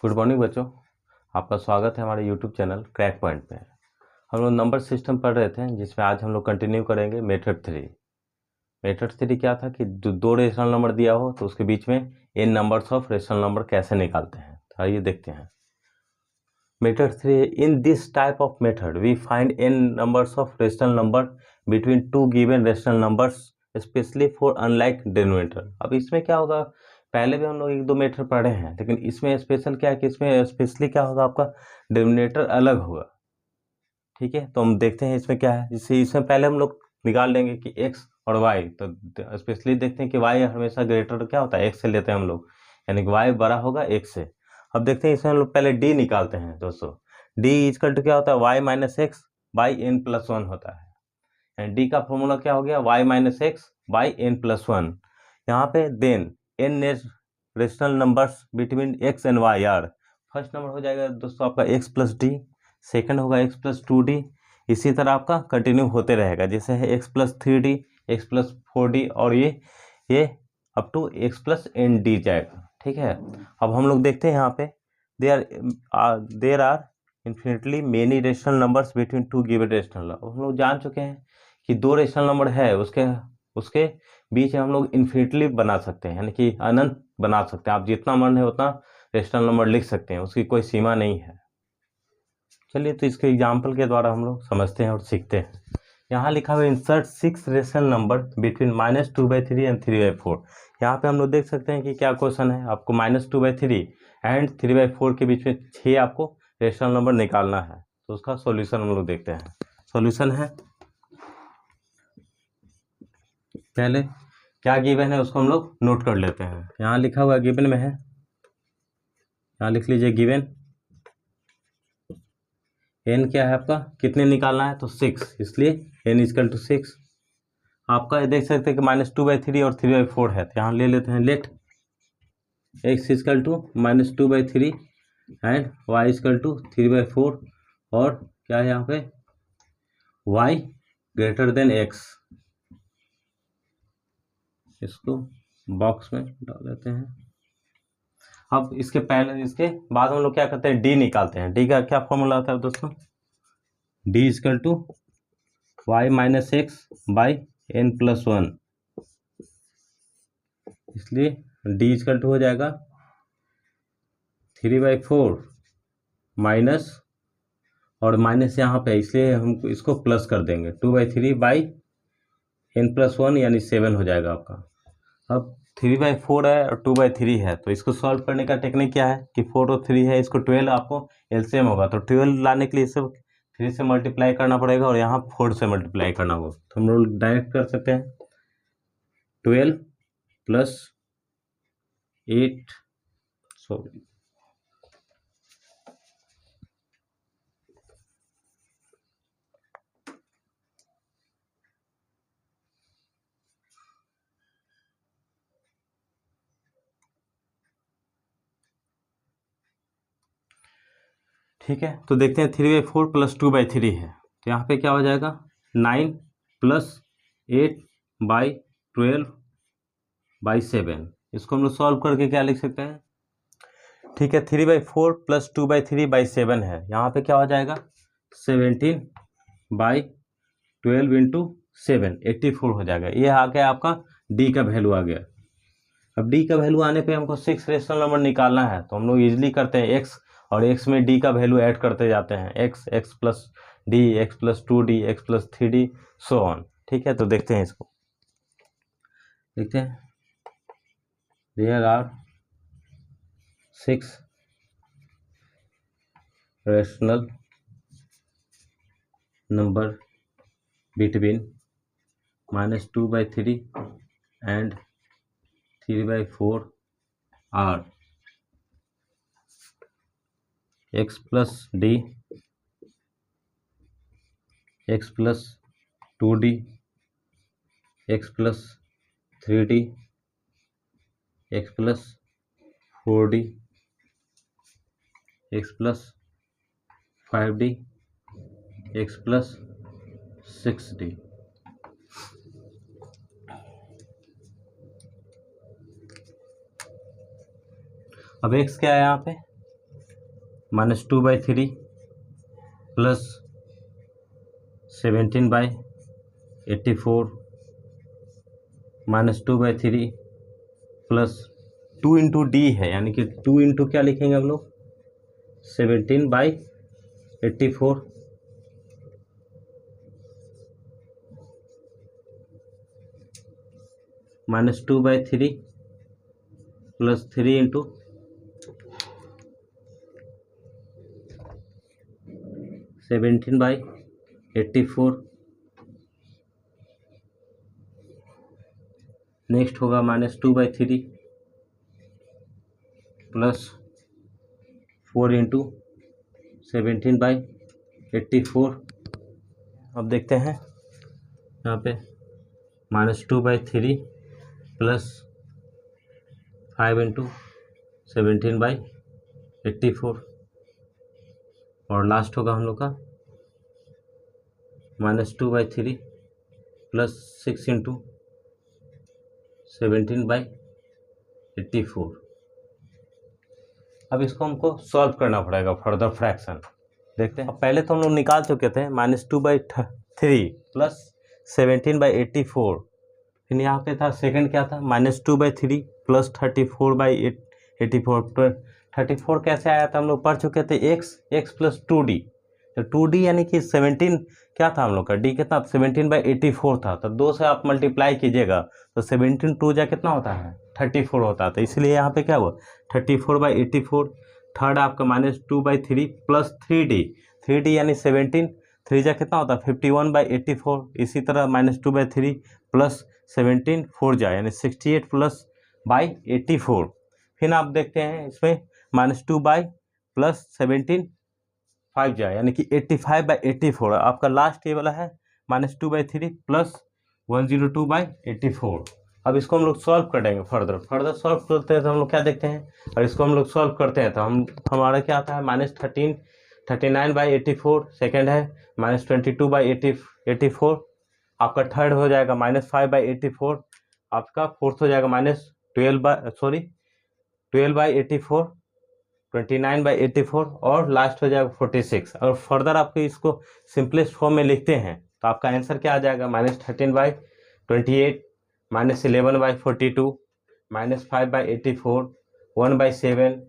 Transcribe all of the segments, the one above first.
Good morning बच्चों, आपका स्वागत है हमारे यूट्यूब चैनल क्रैक पॉइंट पे। हम लोग नंबर सिस्टम पढ़ रहे थे, जिसमें आज हम लोग कंटिन्यू करेंगे मेथड 3। मेथड 3 क्या था कि दो रेशनल नंबर दिया हो तो उसके बीच में n numbers of rational number कैसे निकालते हैं। तो आइए देखते हैं। Method 3, in this type of method we find n numbers of rational number between two given rational numbers specially for unlike denominator. अब इसमें क्या होगा, पहले भी हम लोग एक दो मेथड पढ़े हैं, लेकिन इसमें स्पेशल क्या है कि इसमें स्पेशली क्या होगा, आपका डिनोमिनेटर अलग होगा। ठीक है, तो हम देखते हैं इसमें क्या है। जैसे इसमें पहले हम लोग निकाल लेंगे कि x और y, तो स्पेशली देखते हैं कि y हमेशा ग्रेटर क्या होता है, x से लेते हैं हम लोग, यानी कि y बड़ा होगा x से। अब देखते हैं इसमें हम लोग पहले d निकालते हैं दोस्तों। d इक्वल टू क्या होता है, y minus x by n plus one होता है। डी का फॉर्मूला क्या हो गया, y minus x by n plus one. यहाँ पे then n rational numbers between x and y are. First number हो जाएगा दोस्तों आपका x प्लस डी, सेकेंड होगा x प्लस टू डी। इसी तरह आपका कंटिन्यू होते रहेगा, जैसे है x plus three d, x plus four d, और ये up to x plus n d जाएगा। ठीक है, अब हम लोग देखते हैं यहाँ पे there are infinitely many rational numbers between two given rational. हम लोग जान चुके हैं कि दो रेशनल नंबर है, उसके बीच में हम लोग इन्फिनिटली बना सकते हैं, यानी कि अनंत बना सकते हैं। आप जितना मन है उतना रेशनल नंबर लिख सकते हैं, उसकी कोई सीमा नहीं है। चलिए, तो इसके एग्जाम्पल के द्वारा हम लोग समझते हैं और सीखते हैं। यहाँ लिखा हुआ है insert 6 rational number between -2/3 and 3/4। यहाँ पे हम लोग देख सकते हैं कि क्या क्वेश्चन है। आपको -2/3 एंड 3/4 के बीच में 6 आपको रेशनल नंबर निकालना है। तो उसका सॉल्यूशन हम लोग देखते हैं। सॉल्यूशन है, पहले क्या गिवन है उसको हम लोग नोट कर लेते हैं। यहाँ लिखा हुआ गिवन में है, यहाँ लिख लीजिए गिवन n क्या है आपका, कितने निकालना है, तो 6, इसलिए n इजकल टू 6। आपका देख सकते हैं कि -2/3 और 3/4 है, तो यहाँ ले लेते हैं let x is equal to -2/3 and y is equal to 3/4, और क्या है यहाँ पे y ग्रेटर देन x। इसको बॉक्स में डाल देते हैं। अब इसके बाद हम लोग क्या करते हैं, d निकालते हैं। d का क्या फॉर्मूला होता है दोस्तों, d is equal to y minus x by n plus one. इसलिए d इजकल टू हो जाएगा 3/4 माइनस, और माइनस यहाँ पे इसलिए हम इसको प्लस कर देंगे, 2/3 बाई एन प्लस वन, यानी 7 हो जाएगा आपका। अब 3/4 है और 2/3 है, तो इसको सॉल्व करने का टेक्निक क्या है कि 4 और 3 है, इसको 12 आपको एलसीएम होगा, तो 12 लाने के लिए इसे 3 से मल्टीप्लाई करना पड़ेगा और यहाँ 4 से मल्टीप्लाई करना होगा। तो हम लोग डायरेक्ट कर सकते हैं 12 प्लस 8, सॉरी ठीक है, तो देखते हैं 3/4 प्लस 2/3 है, तो यहाँ पे क्या हो जाएगा 9 प्लस 8/12/7। इसको हम लोग सॉल्व करके क्या लिख सकते हैं, ठीक है 3/4 प्लस 2/3/7 है, यहाँ पे क्या हो जाएगा 17/12 इंटू 7, 84 हो जाएगा। ये आ गया आपका डी का वैल्यू आ गया। अब डी का वैल्यू आने पे हमको 6 रेशनल नंबर निकालना है, तो हम लोग इजीली करते हैं एक्स, और एक्स में डी का वैल्यू ऐड करते जाते हैं, x plus d, x plus 2d, x plus 3d, so on. ठीक है, तो देखते हैं इसको, देखते हैं there are 6 rational number between -2/3 and 3/4 are x plus d, x plus 2d, x plus 3d, x plus 4d, x plus 5d, x plus 6d। अब x क्या है यहाँ पे, -2/3 प्लस 17/84 -2/3 प्लस 2 इंटू डी है, यानी कि 2 इंटू क्या लिखेंगे हम लोग 17/84 -2/3 प्लस 3 इंटू 17/84। नेक्स्ट होगा -2/3 प्लस 4 इंटू 17/84। अब देखते हैं यहाँ पे -2/3 प्लस 5 इंटू 17/84 और लास्ट होगा हम लोग का -2/3 प्लस 6 इंटू 17/84। अब इसको हमको सॉल्व करना पड़ेगा फर्दर फ्रैक्शन। देखते हैं, अब पहले तो हम लोग निकाल चुके थे -2/3 प्लस 17/84। फिर यहाँ पे था सेकंड क्या था -2/3 प्लस 34/84। तो 34 कैसे आया था हम लोग पढ़ चुके थे, x प्लस 2d। तो 2d यानी कि 17 क्या था हम लोग का, d कितना 17/84 था। तो 2 से आप मल्टीप्लाई कीजिएगा तो 17 2 जा कितना होता है 34 होता है। तो इसलिए यहाँ पे क्या हुआ 34/84। थर्ड आपका -2/3 प्लस 3d यानी 17 3 जा कितना होता है 51/84। इसी तरह -2/3 प्लस 17 4 जा यानी 68 प्लस बाई 84। फिर आप देखते हैं इसमें -2 बाई प्लस 17 5 जा यानी कि 85/84। आपका लास्ट ये वाला है -2/3 प्लस 102/84। अब इसको हम लोग सॉल्व कर देंगे फर्दर सॉल्व करते हैं तो हम लोग क्या देखते हैं, और इसको हम लोग सॉल्व करते हैं तो हमारा क्या आता है -39/84। सेकेंड है -22/84। आपका थर्ड हो जाएगा -5/84। आपका फोर्थ हो जाएगा -12/84 29/84 और लास्ट हो जाएगा 46। और फर्दर आपको इसको सिंपलेस्ट फॉर्म में लिखते हैं तो आपका आंसर क्या आ जाएगा -13/28 -11/42 -5/84 1/7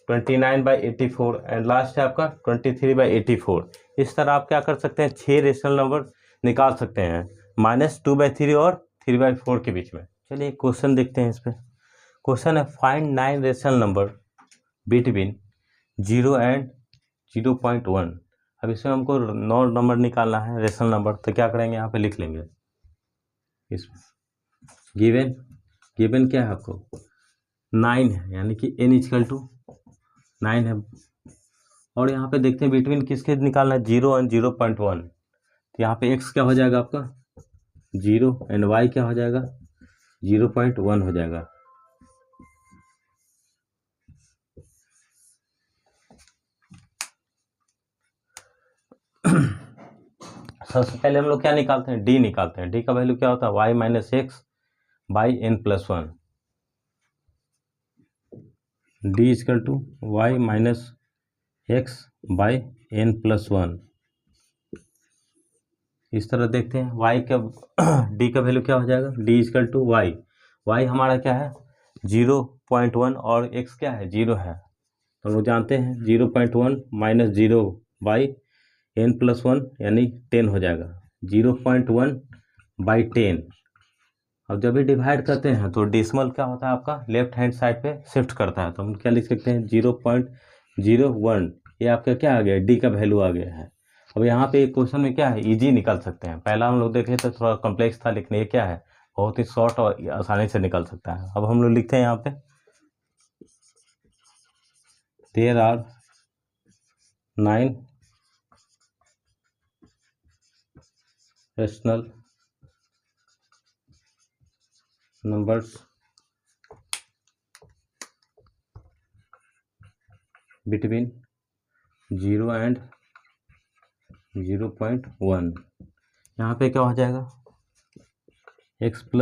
29/84 एंड लास्ट है आपका 23/84। इस तरह आप क्या कर सकते हैं 6 रेशनल नंबर निकाल सकते हैं -2/3 और 3/4 के बीच में। चलिए क्वेश्चन देखते हैं इस पर। क्वेश्चन है find 9 rational number between 0 and 0.1। अब इसमें हमको 9 नंबर निकालना है रेशनल नंबर। तो क्या करेंगे यहाँ पे लिख लेंगे इसमें गिवन क्या है आपको 9 है यानी कि n = 9 है। और यहाँ पे देखते हैं बिटवीन किसके निकालना है 0 एंड 0.1। तो यहाँ पे x क्या हो जाएगा आपका 0 एंड y क्या हो जाएगा 0.1 हो जाएगा। सबसे पहले हम लोग क्या निकालते हैं d निकालते हैं। d का वैल्यू क्या होता है y - x by n+1। d = y - x by n+1। इस तरह देखते हैं y का d का वैल्यू क्या हो जाएगा d = y हमारा क्या है 0.1 और x क्या है 0 है। तो हम लोग जानते हैं 0.1 - 0 बाई n+1 यानी 10 हो जाएगा 0.1/10। अब जब भी डिवाइड करते हैं तो डेसिमल क्या होता है आपका लेफ्ट हैंड साइड पे शिफ्ट करता है। तो हम क्या लिख सकते हैं 0.01। ये आपका क्या आ गया डी का वैल्यू आ गया है। अब यहाँ पे क्वेश्चन में क्या है इजी निकल सकते हैं। पहला हम लोग देखे तो थोड़ा कॉम्प्लेक्स था, लेकिन ये क्या है बहुत ही शॉर्ट और आसानी से निकल सकता है। अब हम लोग लिखते हैं यहाँ पे there are 9 rational numbers between 0 and 0.1। यहाँ पे क्या हो जाएगा x +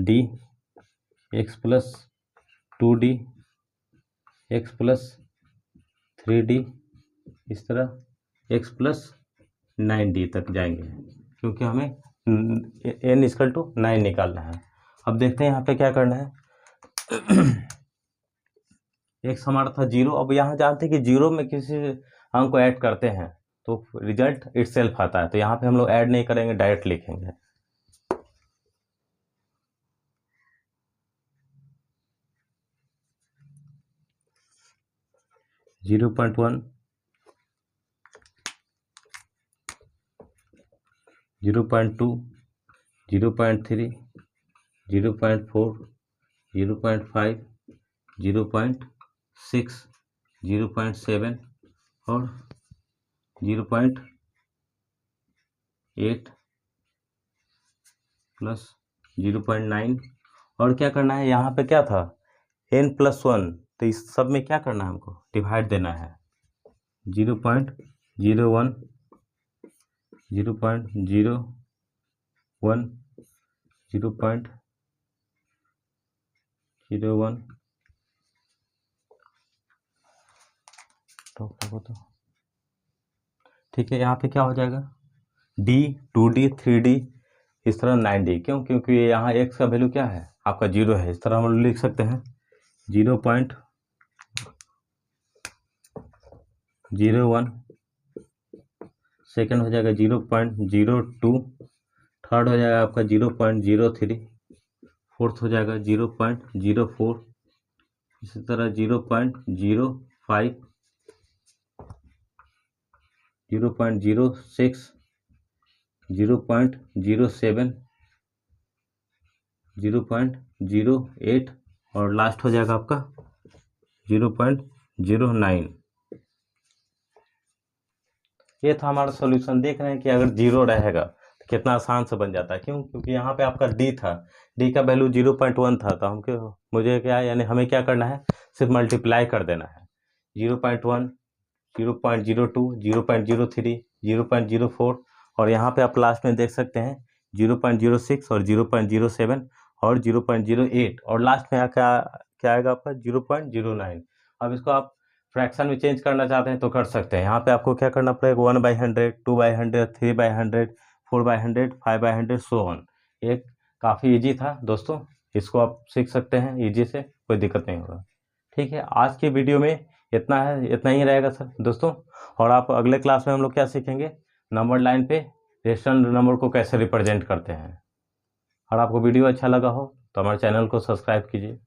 d x + 2d x + 3d इस तरह x प्लस 9d तक जाएंगे, क्योंकि हमें n इक्वल टू 9 निकालना है। अब देखते हैं यहाँ पे क्या करना है। x हमारा था 0। अब यहाँ जानते हैं कि 0 में किसी अंक को ऐड करते हैं तो रिजल्ट इटसेल्फ आता है, तो यहाँ पे हम लोग ऐड नहीं करेंगे, डायरेक्ट लिखेंगे। जीरो 0.1, 0.2, 0.3, 0.4, 0.5, 0.6, 0.7 और 0.8 प्लस 0.9। और क्या करना है, यहाँ पे क्या था n+1, तो इस सब में क्या करना है, हमको डिवाइड देना है। 0.01, 0.01, 0.01, तो ठीक है। यहाँ पे क्या हो जाएगा, d, 2d, 3d, इस तरह 9d। क्यों? क्योंकि यहाँ x का वैल्यू क्या है, आपका 0 है। इस तरह हम लिख सकते हैं 0.01, सेकेंड हो जाएगा 0.02, थर्ड हो जाएगा आपका 0.03, फोर्थ हो जाएगा 0.04, इसी तरह 0.05, 0.06, 0.07, 0.08 और लास्ट हो जाएगा आपका 0.09। ये था हमारा सॉल्यूशन। देख रहे हैं कि अगर 0 रहेगा तो कितना आसान से बन जाता है। क्यों? क्योंकि यहाँ पे आपका d था, d का वैल्यू 0.1 था, तो हमको मुझे क्या यानी हमें क्या करना है, सिर्फ मल्टीप्लाई कर देना है। 0.1, 0.02, 0.03, 0.04 और यहाँ पे आप लास्ट में देख सकते हैं 0.06 और 0.07 और 0.08 और लास्ट में क्या क्या आएगा आपका 0.09। अब इसको आप फ्रैक्शन में चेंज करना चाहते हैं तो कर सकते हैं। यहाँ पे आपको क्या करना पड़ेगा, 1/100, 2/100, 3/100, 4/100, 5/100 सो ऑन। ये काफ़ी इजी था दोस्तों, इसको आप सीख सकते हैं इजी से, कोई दिक्कत नहीं होगा। ठीक है, आज की वीडियो में इतना है, इतना ही रहेगा सर दोस्तों। और आप अगले क्लास में हम लोग क्या सीखेंगे, नंबर लाइन पे रेशनल नंबर को कैसे रिप्रेजेंट करते हैं। और आपको वीडियो अच्छा लगा हो तो हमारे चैनल को सब्सक्राइब कीजिए।